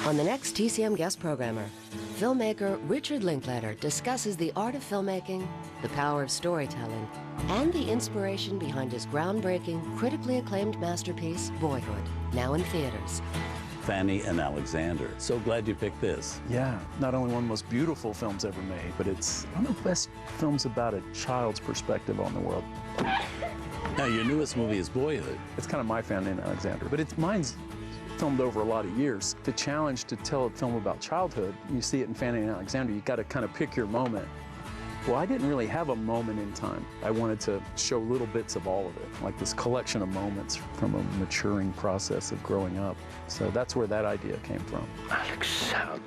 On the next TCM guest programmer, filmmaker Richard Linklater discusses the art of filmmaking, the power of storytelling, and the inspiration behind his groundbreaking, critically acclaimed masterpiece, Boyhood, now in theaters. Fanny and Alexander. So glad you picked this. Yeah, not only one of the most beautiful films ever made, but it's one of the best films about a child's perspective on the world. Now, your newest movie is Boyhood. It's kind of my Fanny and Alexander, but mine's filmed over a lot of years. The challenge to tell a film about childhood, you see it in Fanny and Alexander, you got to kind of pick your moment. Well, I didn't really have a moment in time. I wanted to show little bits of all of it, like this collection of moments from a maturing process of growing up. So that's where that idea came from. Alexander.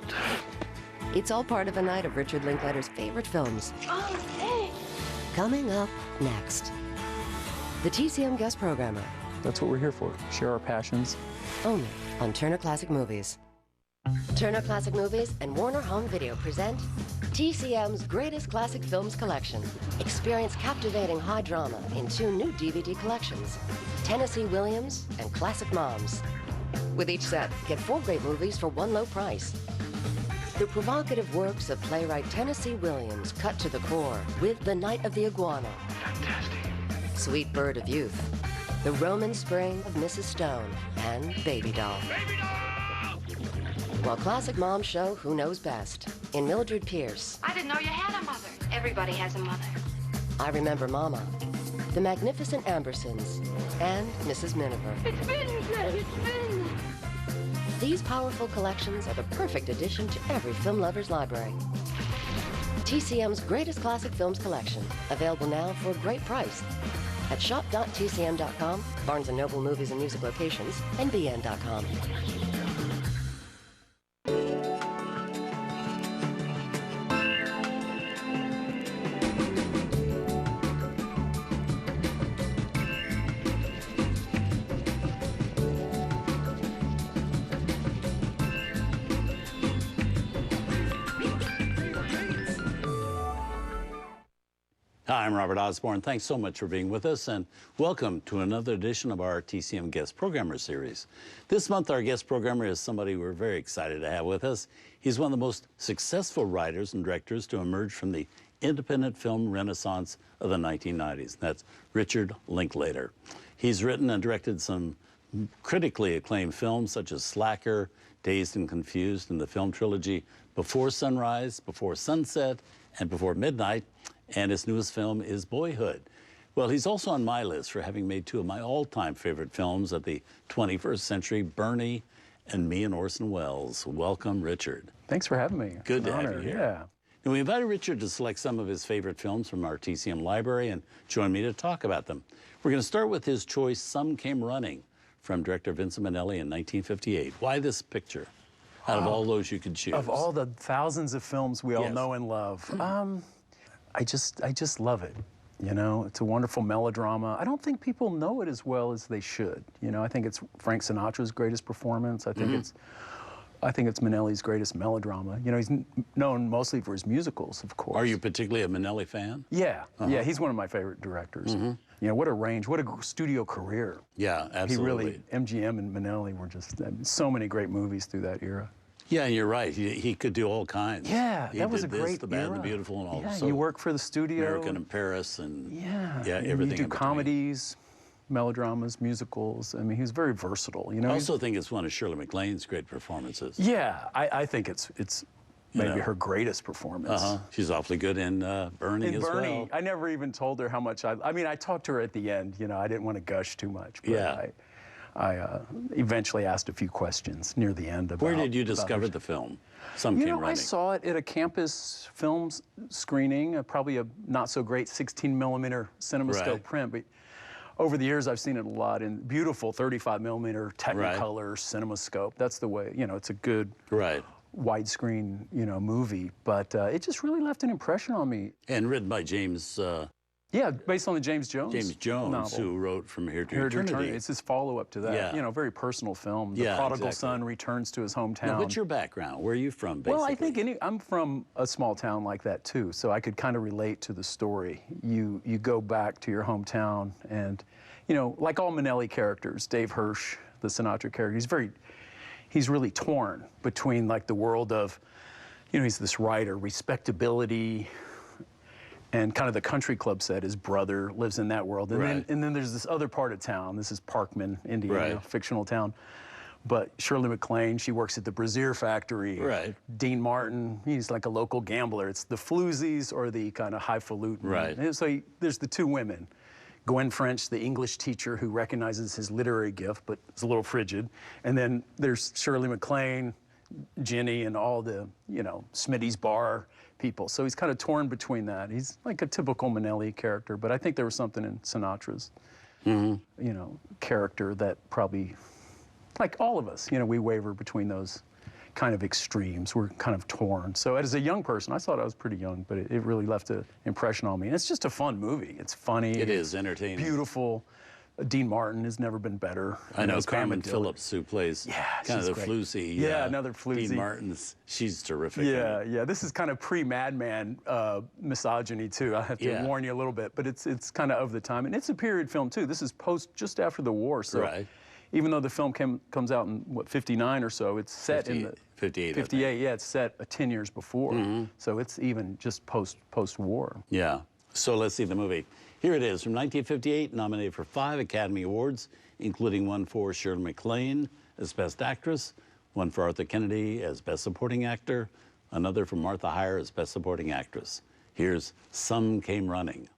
It's all part of a night of Richard Linklater's favorite films. Oh, hey. Coming up next. The TCM guest programmer. That's what we're here for, share our passions. Only on Turner Classic Movies. Turner Classic Movies and Warner Home Video present TCM's greatest classic films collection. Experience captivating high drama in 2 new DVD collections, Tennessee Williams and Classic Moms. With each set, get 4 great movies for 1 low price. The provocative works of playwright Tennessee Williams cut to the core with The Night of the Iguana. Fantastic. Sweet Bird of Youth, The Roman Spring of Mrs. Stone, and Baby Doll. Baby doll! While Classic Moms show who knows best in Mildred Pierce, I didn't know you had a mother. Everybody has a mother. I Remember Mama, The Magnificent Ambersons, and Mrs. Miniver. It's been, it's been. These powerful collections are the perfect addition to every film lover's library. TCM's greatest classic films collection, available now for a great price at shop.tcm.com, Barnes & Noble Movies and Music Locations, and bn.com. Hi, I'm Robert Osborne. Thanks so much for being with us, and welcome to another edition of our TCM Guest Programmer series. This month, our guest programmer is somebody we're very excited to have with us. He's one of the most successful writers and directors to emerge from the independent film renaissance of the 1990s. That's Richard Linklater. He's written and directed some critically acclaimed films such as Slacker, Dazed and Confused, and the film trilogy Before Sunrise, Before Sunset, and Before Midnight. And his newest film is Boyhood. Well, he's also on my list for having made 2 of my all-time favorite films of the 21st century, Bernie and Me and Orson Welles. Welcome, Richard. Thanks for having me. Good to Honor. have you here. Yeah. And we invited Richard to select some of his favorite films from our TCM library and join me to talk about them. We're going to start with his choice, Some Came Running, from director Vincent Minnelli in 1958. Why this picture? Out of all those you could choose. Of all the thousands of films we all know and love, I just love it. You know, it's a wonderful melodrama. I don't think people know it as well as they should. You know, I think it's Frank Sinatra's greatest performance. I think it's Minnelli's greatest melodrama. You know, he's known mostly for his musicals, of course. Are you particularly a Minnelli fan? Yeah, yeah, he's one of my favorite directors. You know, what a range, what a studio career. Yeah, absolutely. He really, MGM and Minnelli were just, so many great movies through that era. Yeah, you're right. He could do all kinds. Yeah, he that was did a great The Bad and era. the Beautiful and all. Yeah, so you work for the studio. American in Paris and everything. You do in between. comedies, melodramas, musicals. I mean, he's very versatile. You know. I also think it's one of Shirley MacLaine's great performances. Yeah, I think it's maybe her greatest performance. She's awfully good in Bernie as well. I never even told her how much I mean, I talked to her at the end. You know, I didn't want to gush too much. But I eventually asked a few questions near the end about. Where did you discover the film? Some Came Running. I saw it at a campus films screening, probably a not so great 16mm CinemaScope print, but over the years I've seen it a lot in beautiful 35mm Technicolor CinemaScope. That's the way, you know, it's a good widescreen, you know, movie, but it just really left an impression on me. And written by James Yeah, based on the James Jones novel. Who wrote From Here to Eternity. It's his follow-up to that. You know, very personal film. The prodigal son returns to his hometown. Now, what's your background? Where are you from, basically? Well, I think I'm from a small town like that, too, so I could kind of relate to the story. You go back to your hometown and, you know, like all Minnelli characters, Dave Hirsch, the Sinatra character, he's really torn between like the world of, you know, he's this writer, respectability, and kind of the country club set. His brother lives in that world. And then there's this other part of town. This is Parkman, Indiana, fictional town. But Shirley MacLaine, she works at the brassiere factory. Dean Martin, he's like a local gambler. It's the floozies or the kind of highfalutin. And so there's the two women. Gwen French, the English teacher who recognizes his literary gift, but is a little frigid. And then there's Shirley MacLaine, Ginny, and all the, you know, Smitty's bar people. So he's kind of torn between that. He's like a typical Minnelli character, but I think there was something in Sinatra's, you know, character that probably, like all of us, you know, we waver between those kind of extremes. We're kind of torn. So as a young person, I thought I was pretty young, but it really left an impression on me. And it's just a fun movie. It's funny. It is entertaining. Beautiful. Dean Martin has never been better. I know Carmen Phillips, who plays kind of the floozy. Another floozy. Dean Martin's, she's terrific. Yeah. This is kind of pre-Mad Men misogyny too. I have to warn you a little bit, but it's kind of the time, and it's a period film too. This is just after the war, so even though the film comes out in what 59 or so, it's set in the 58. 58. Yeah, it's set 10 years before, so it's even just post-war. Yeah. So let's see the movie. Here it is from 1958, nominated for 5 Academy Awards, including one for Shirley MacLaine as Best Actress, one for Arthur Kennedy as Best Supporting Actor, another for Martha Hyer as Best Supporting Actress. Here's Some Came Running.